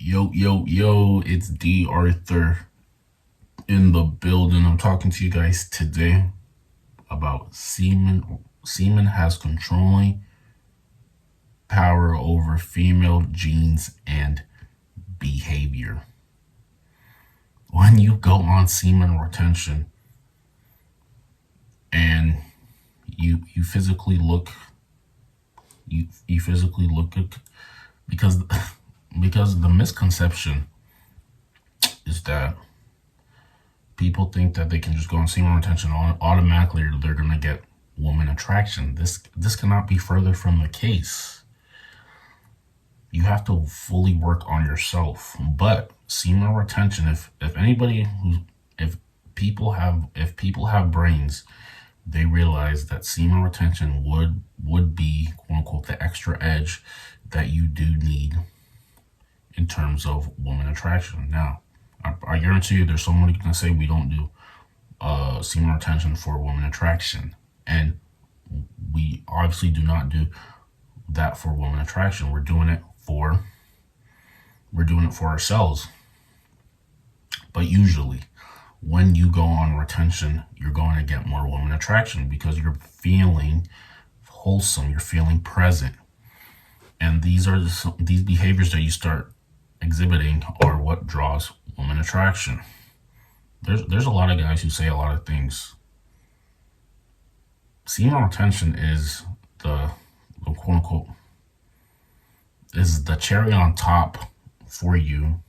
Yo, it's D.Arthur in the building. I'm talking to you guys today about semen. Semen has controlling power over female genes and behavior. When you go on semen retention and you physically look you physically look at because because the misconception is that people think that they can just go on semen retention automatically or they're gonna get woman attraction. This cannot be further from the case. You have to fully work on yourself. But semen retention, if anybody who if people have brains, they realize that semen retention would be quote unquote the extra edge that you do need in terms of woman attraction. Now, I guarantee you there's someone who can say we don't do semen retention for woman attraction. And we obviously do not do that for woman attraction. We're doing it for ourselves. But usually when you go on retention, you're going to get more woman attraction because you're feeling wholesome, you're feeling present. And these behaviors that you start exhibiting are what draws woman attraction. There's a lot of guys who say a lot of things. Semen retention is the quote unquote is the cherry on top for you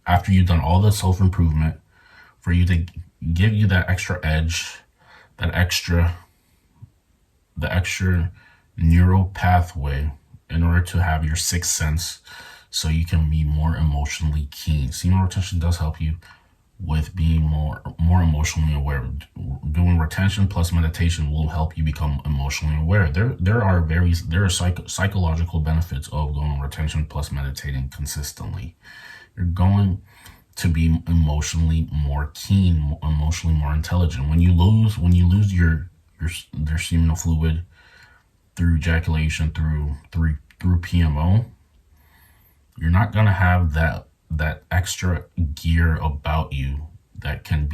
after you've done all the self-improvement, for you to give you that extra edge, the extra neural pathway in order to have your sixth sense so you can be more emotionally keen. Semen retention does help you with being more emotionally aware. Doing retention plus meditation will help you become emotionally aware. There are psychological benefits of going retention plus meditating consistently. You're going to be emotionally more keen, emotionally more intelligent. When you lose your seminal fluid through ejaculation, through PMO, you're not gonna have that extra gear about you that can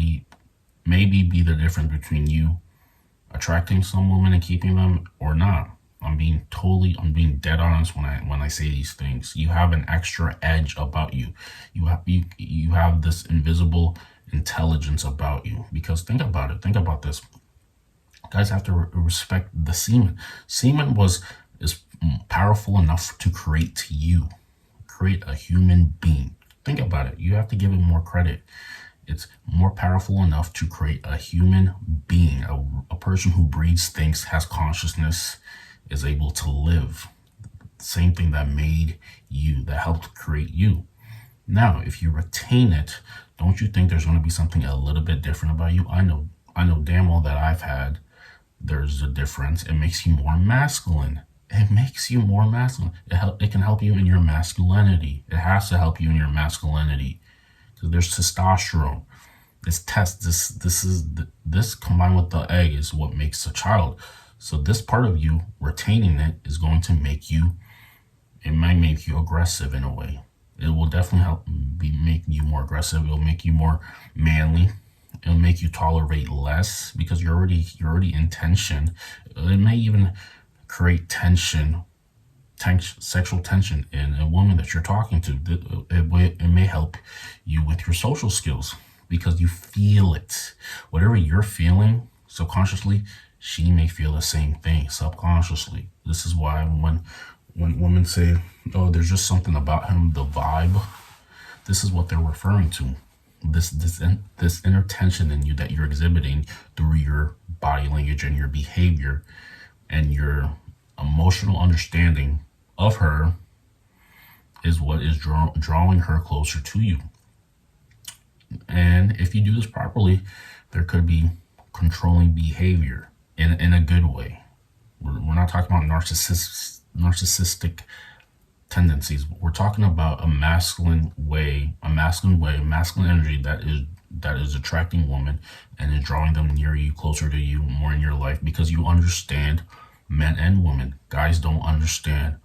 maybe be the difference between you attracting some women and keeping them or not. I'm being dead honest when I say these things. You have an extra edge about you. You have this invisible intelligence about you. Because think about it. Think about this. Guys have to respect the semen. Semen is powerful enough to create a human being. Think about it. You have to give it more credit. It's more powerful enough to create a human being, a person who breathes, thinks, has consciousness, is able to live. Same thing that made you, that helped create you. Now, if you retain it, don't you think there's going to be something a little bit different about you? I know damn well that there's a difference. It makes you more masculine. It makes you more masculine. It can help you in your masculinity. It has to help you in your masculinity because there's testosterone. This combined with the egg is what makes a child. So this part of you retaining it is going to it might make you aggressive in a way. It will definitely make you more aggressive. It'll make you more manly. It'll make you tolerate less because you're already in tension. It may even create sexual tension in a woman that you're talking to. It may help you with your social skills because you feel it. Whatever you're feeling subconsciously, she may feel the same thing subconsciously. This is why when women say, "Oh, there's just something about him, the vibe," this is what they're referring to. This inner tension in you that you're exhibiting through your body language and your behavior and your emotional understanding of her is what is drawing her closer to you. And if you do this properly, there could be controlling behavior in a good way. We're not talking about narcissistic tendencies. We're talking about a masculine energy that is attracting women and is drawing them near you, closer to you, more in your life because you understand men and women. Guys don't understand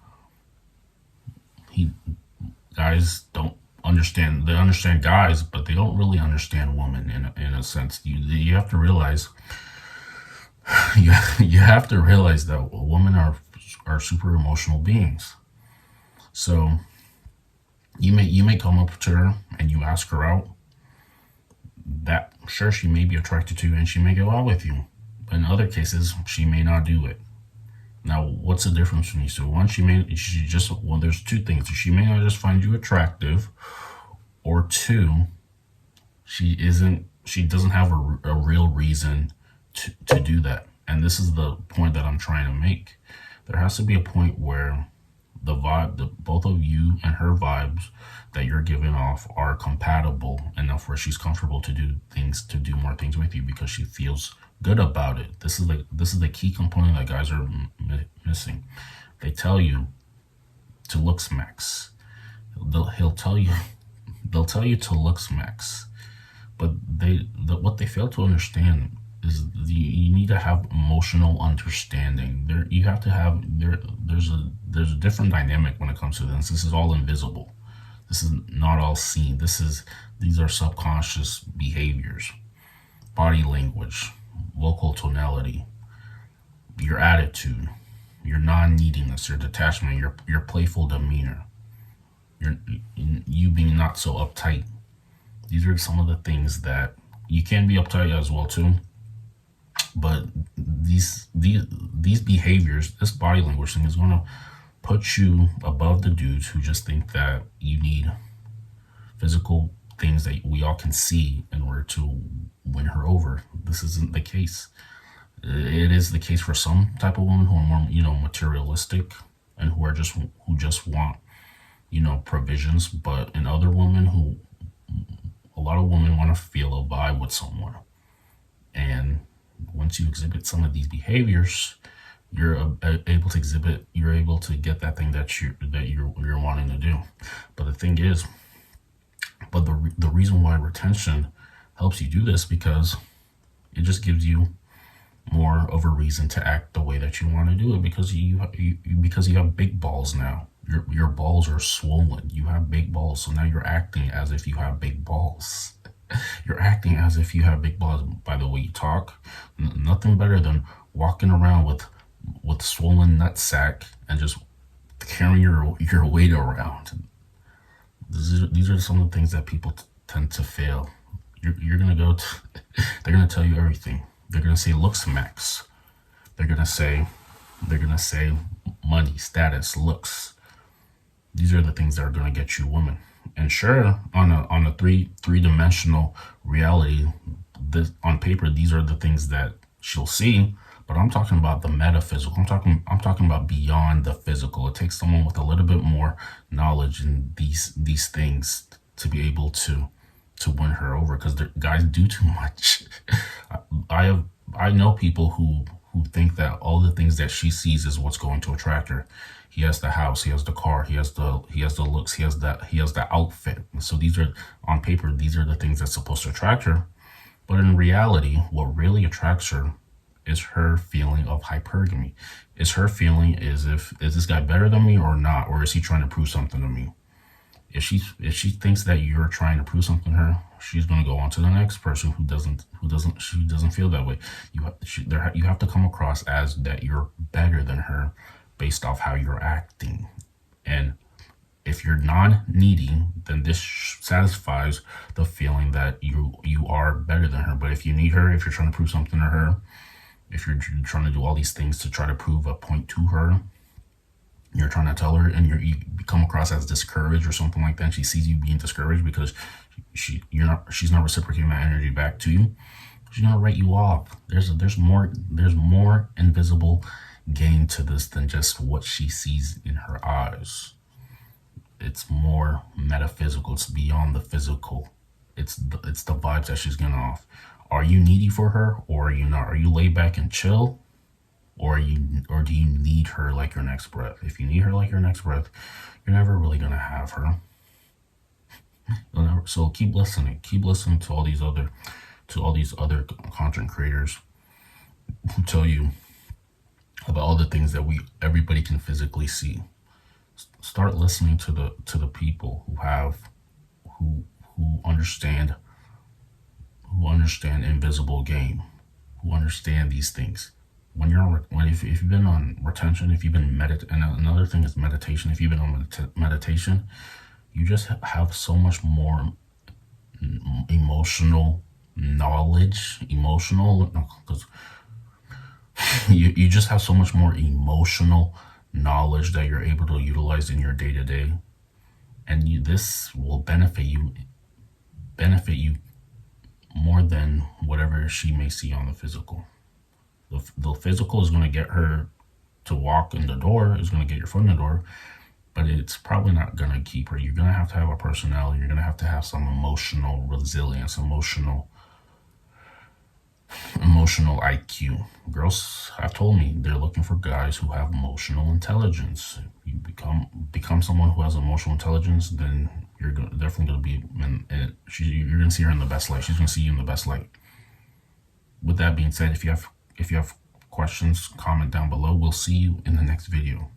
understand. They understand guys, but they don't really understand women in a sense. You have to realize you have to realize that women are super emotional beings. So you may come up to her and you ask her out. That sure, she may be attracted to you and she may go out with you. But in other cases, she may not do it. Now, what's the difference between these two? One, there's two things. She may not just find you attractive, or two, she doesn't have a real reason to do that. And this is the point that I'm trying to make. There has to be a point where both of you and her vibes that you're giving off are compatible enough where she's comfortable to do more things with you because she feels good about it. This is the key component that guys are missing. They tell you to looks max. They'll tell you to looks max, but what they fail to understand is you need to have emotional understanding. There's a different dynamic when it comes to this. This is all invisible. This is not all seen. These are subconscious behaviors, body language, vocal tonality, your attitude, your non-neediness, your detachment, your playful demeanor, you being not so uptight. These are some of the things that you can be uptight as well too. But these behaviors, this body language thing is going to put you above the dudes who just think that you need physical things that we all can see in order to win her over. This isn't the case. It is the case for some type of women who are more, materialistic and who just want, provisions. But in other women a lot of women want to feel a vibe with someone. And once you exhibit some of these behaviors, you're able to get that thing that you're wanting to do. But the thing is, the reason why retention helps you do this because it just gives you more of a reason to act the way that you want to do it because you have big balls now. Your balls are swollen. You have big balls, so now you're acting as if you have big balls. You're acting as if you have big balls by the way you talk. Nothing better than walking around with swollen nutsack and just carrying your weight around. These are some of the things that people tend to fail. You're gonna they're gonna tell you everything. They're gonna say looks max. They're gonna say money, status, looks. These are the things that are gonna get you women. And sure, on a three-dimensional reality, on paper, these are the things that she'll see. But I'm talking about the metaphysical. I'm talking about beyond the physical. It takes someone with a little bit more knowledge in these things to be able to win her over because guys do too much. I know people who think that all the things that she sees is what's going to attract her. He has the house, he has the car, he has the looks, he has the outfit. So these are on paper, these are the things that's supposed to attract her. But in reality, what really attracts her is her feeling of hypergamy. Is her feeling is this guy better than me or not, or is he trying to prove something to me? If she thinks that you're trying to prove something to her, she's gonna go on to the next person who doesn't feel that way. You have to come across as that you're better than her based off how you're acting. And if you're non-needy, then this satisfies the feeling that you are better than her. But if you need her, if you're trying to prove something to her, if you're trying to do all these things to try to prove a point to her, you're trying to tell her and you come across as discouraged or something like that, and she sees you being discouraged because she's not reciprocating that energy back to you, she's gonna write you off. There's more invisible game to this than just what she sees in her eyes. It's more metaphysical. It's beyond the physical. It's the vibes that she's getting off. Are you needy for her or are you not? Are you laid back and chill? Or do you need her like your next breath? If you need her like your next breath, you're never really gonna have her. So keep listening. Keep listening to all these other content creators who tell you about all the things that everybody can physically see. Start listening to the people who who understand invisible game, who understand these things. If you've been on retention, if you've been and another thing is meditation. If you've been on meditation, you just have so much more emotional knowledge, because you just have so much more emotional knowledge that you're able to utilize in your day to day, and this will benefit you more than whatever she may see on the physical. The physical is going to get her to walk in the door, is going to get your foot in the door, but it's probably not going to keep her. You're going to have a personality. You're going to have some emotional resilience, emotional IQ. Girls have told me they're looking for guys who have emotional intelligence. You become someone who has emotional intelligence, then you're definitely going to be you're going to see her in the best light. She's going to see you in the best light. With that being said, if you have questions, comment down below. We'll see you in the next video.